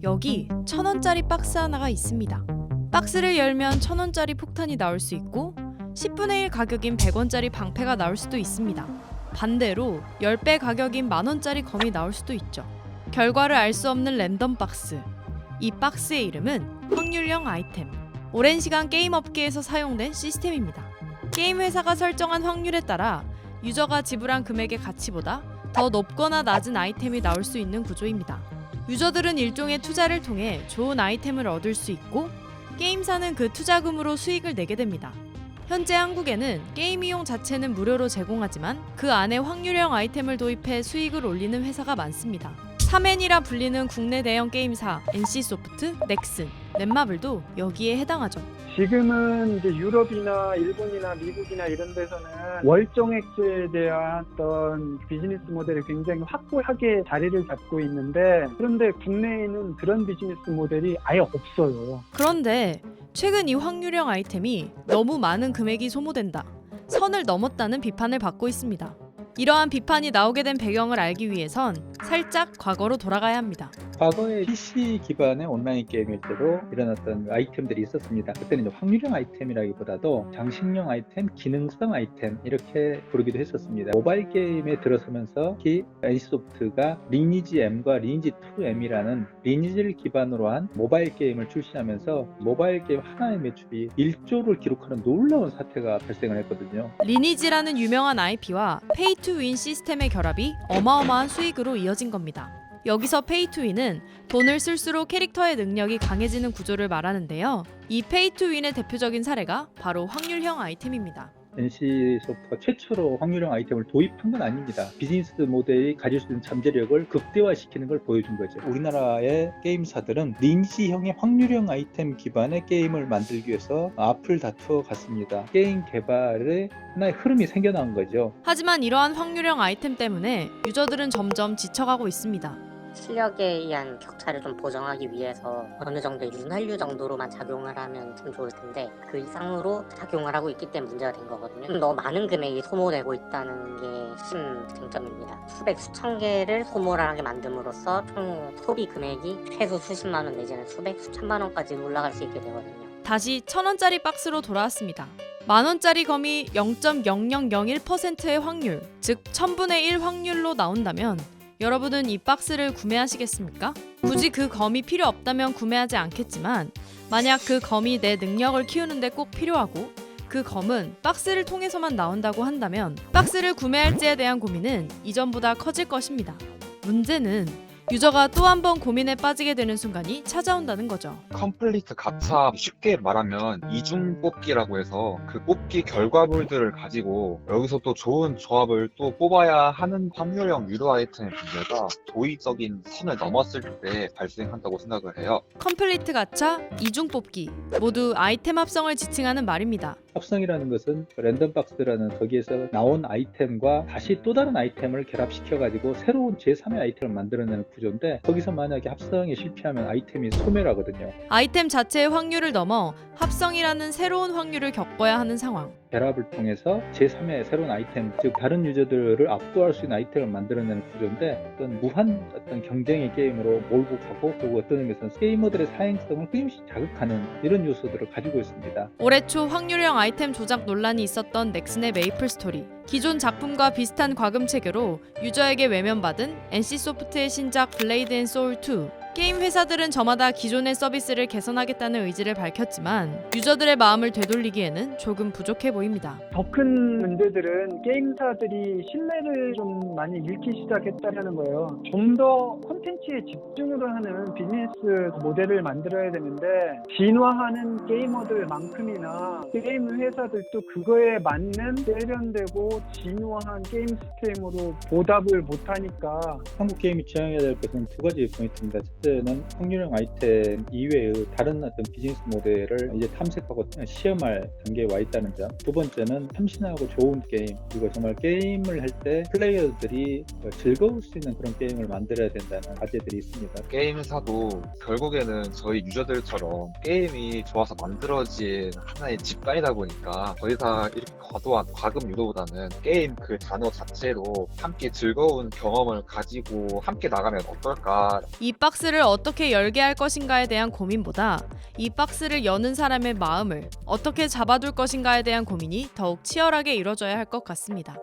여기 1,000원짜리 박스 하나가 있습니다. 박스를 열면 1,000원짜리 폭탄이 나올 수 있고 10분의 1 가격인 100원짜리 방패가 나올 수도 있습니다. 반대로 10배 가격인 만원짜리 검이 나올 수도 있죠. 결과를 알 수 없는 랜덤 박스. 이 박스의 이름은 확률형 아이템. 오랜 시간 게임 업계에서 사용된 시스템입니다. 게임 회사가 설정한 확률에 따라 유저가 지불한 금액의 가치보다 더 높거나 낮은 아이템이 나올 수 있는 구조입니다. 유저들은 일종의 투자를 통해 좋은 아이템을 얻을 수 있고 게임사는 그 투자금으로 수익을 내게 됩니다. 현재 한국에는 게임 이용 자체는 무료로 제공하지만 그 안에 확률형 아이템을 도입해 수익을 올리는 회사가 많습니다. 3N이라 불리는 국내 대형 게임사 NC소프트, 넥슨, 넷마블도 여기에 해당하죠. 지금은 이제 유럽이나 일본이나 미국이나 이런 데서는 월정액제에 대한 어떤 비즈니스 모델이 굉장히 확고하게 자리를 잡고 있는데, 그런데 국내에는 그런 비즈니스 모델이 아예 없어요. 그런데 최근 이 확률형 아이템이 너무 많은 금액이 소모된다, 선을 넘었다는 비판을 받고 있습니다. 이러한 비판이 나오게 된 배경을 알기 위해선 살짝 과거로 돌아가야 합니다. 과거에 PC 기반의 온라인 게임일 때도 이런 어떤 아이템들이 있었습니다. 그때는 이제 확률형 아이템이라기보다도 장식용 아이템, 기능성 아이템 이렇게 부르기도 했었습니다. 모바일 게임에 들어서면서 특히 NC소프트가 리니지 M과 리니지 2M이라는 리니지를 기반으로 한 모바일 게임을 출시하면서 모바일 게임 하나의 매출이 1조를 기록하는 놀라운 사태가 발생을 했거든요. 리니지라는 유명한 IP와 페이 투 윈 시스템의 결합이 어마어마한 수익으로 이어진 겁니다. 여기서 페이 투 윈은 돈을 쓸수록 캐릭터의 능력이 강해지는 구조를 말하는데요. 이 페이 투 윈의 대표적인 사례가 바로 확률형 아이템입니다. NC소프트가 최초로 확률형 아이템을 도입한 건 아닙니다. 비즈니스 모델이 가질 수 있는 잠재력을 극대화시키는 걸 보여준 거죠. 우리나라의 게임사들은 리니지형의 확률형 아이템 기반의 게임을 만들기 위해서 앞을 다투어 갔습니다. 게임 개발에 하나의 흐름이 생겨난 거죠. 하지만 이러한 확률형 아이템 때문에 유저들은 점점 지쳐가고 있습니다. 실력에 의한 격차를 좀 보정하기 위해서 어느 정도의 윤활유 정도로만 작용을 하면 참 좋을 텐데 그 이상으로 작용을 하고 있기 때문에 문제가 된 거거든요. 좀 너무 많은 금액이 소모되고 있다는 게 심쟁점입니다. 수백 수천 개를 소모를 하게 만듦으로써 총 소비 금액이 최소 수십만 원 내지는 수백 수천만 원까지 올라갈 수 있게 되거든요. 다시 1,000원짜리 박스로 돌아왔습니다. 만원짜리 검이 0.0001%의 확률, 즉 1000분의 1 확률로 나온다면 여러분은 이 박스를 구매하시겠습니까? 굳이 그 검이 필요 없다면 구매하지 않겠지만, 만약 그 검이 내 능력을 키우는데 꼭 필요하고 그 검은 박스를 통해서만 나온다고 한다면 박스를 구매할지에 대한 고민은 이전보다 커질 것입니다. 문제는 유저가 또 한 번 고민에 빠지게 되는 순간이 찾아온다는 거죠. 컴플리트 가챠, 쉽게 말하면 이중 뽑기라고 해서 그 뽑기 결과물들을 가지고 여기서 또 좋은 조합을 또 뽑아야 하는 확률형 유료 아이템의 문제가 도의적인 선을 넘었을 때 발생한다고 생각을 해요. 컴플리트 가챠, 이중 뽑기 모두 아이템 합성을 지칭하는 말입니다. 합성이라는 것은 랜덤 박스라는 거기에서 나온 아이템과 다시 또 다른 아이템을 결합시켜가지고 새로운 제3의 아이템을 만들어내는 구조인데, 거기서 만약에 합성에 실패하면 아이템이 소멸하거든요. 아이템 자체의 확률을 넘어 합성이라는 새로운 확률을 겪어야 하는 상황. 결합을 통해서 제3의 새로운 아이템, 즉 다른 유저들을 압도할 수 있는 아이템을 만들어내는 구조인데, 어떤 무한 어떤 경쟁의 게임으로 몰고 가고, 그리고 어떤 의미에서는 게이머들의 사행성을 끊임없이 자극하는 이런 요소들을 가지고 있습니다. 올해 초 확률형 아이템 조작 논란이 있었던 넥슨의 메이플 스토리. 기존 작품과 비슷한 과금 체계로 유저에게 외면받은 NC소프트의 신작 블레이드 앤 소울 2. 게임 회사들은 저마다 기존의 서비스를 개선하겠다는 의지를 밝혔지만 유저들의 마음을 되돌리기에는 조금 부족해 보입니다. 더 큰 문제들은 게임사들이 신뢰를 좀 많이 잃기 시작했다는 거예요. 좀 더 콘텐츠에 집중을 하는 비즈니스 모델을 만들어야 되는데, 진화하는 게이머들만큼이나 게임 회사들도 그거에 맞는 세련되고 진화한 게임 시스템으로 보답을 못하니까. 한국 게임이 지향해야 될 것은 두 가지 포인트입니다. 첫째는 확률형 아이템 이외의 다른 어떤 비즈니스 모델을 이제 탐색하고 시험할 단계에 와 있다는 점. 두 번째는 참신하고 좋은 게임, 그리고 정말 게임을 할 때 플레이어들이 즐거울 수 있는 그런 게임을 만들어야 된다는 과제들이 있습니다. 게임사도 결국에는 저희 유저들처럼 게임이 좋아서 만들어진 하나의 집단이다 보니까 더 이상 이렇게 과도한 과금 유도보다는 게임 그 단어 자체로 함께 즐거운 경험을 가지고 함께 나가면 어떨까. 이 박스 박스를 어떻게 열게 할 것인가에 대한 고민보다 이 박스를 여는 사람의 마음을 어떻게 잡아둘 것인가에 대한 고민이 더욱 치열하게 이뤄져야 할 것 같습니다.